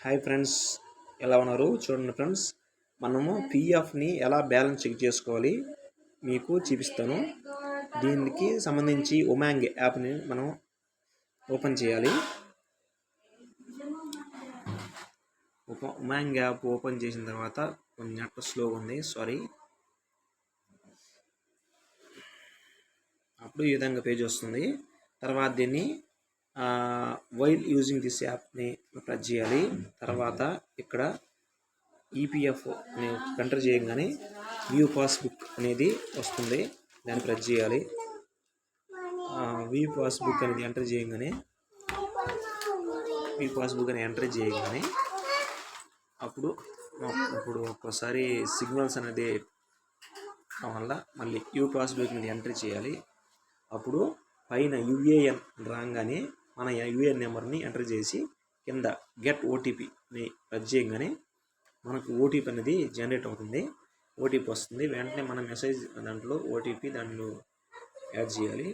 Hi friends, ఎలా ఉన్నారు? చూడండి ఫ్రెండ్స్, మనము పిఎఫ్ని ఎలా బ్యాలెన్స్ చెక్ చేసుకోవాలి మీకు చూపిస్తాను. దీనికి సంబంధించి ఉమాంగ్ యాప్ని మనం ఓపెన్ చేయాలి. ఉమాంగ్ యాప్ ఓపెన్ చేసిన తర్వాత కొంచెం నెట్ స్లోగా ఉంది, సారీ. అప్పుడు ఈ విధంగా పేజ్ వస్తుంది. తర్వాత దీన్ని వైల్ యూజింగ్ దిస్ యాప్ని ప్రెస్ చేయాలి. తర్వాత ఇక్కడ ఈపీఎఫ్ ఎంటర్ చేయగానే వ్యూ పాస్బుక్ అనేది వస్తుంది, దాన్ని ప్రెస్ చేయాలి. వ్యూ పాస్బుక్ అనేది ఎంటర్ చేయగానే అప్పుడు ఒక్కోసారి సిగ్నల్స్ అనేది వల్ల మళ్ళీ వ్యూ పాస్బుక్ అనేది ఎంటర్ చేయాలి. అప్పుడు పైన యూఏఎన్ రాగానే మన యూఏఎన్ నెంబర్ని ఎంటర్ చేసి కింద గెట్ ఓటీపీని ప్రెస్ చేయగానే మనకు ఓటీపీ అనేది జనరేట్ అవుతుంది. ఓటీపీ వస్తుంది, వెంటనే మన మెసేజ్ దాంట్లో ఓటీపీ దాంట్లో యాడ్ చేయాలి.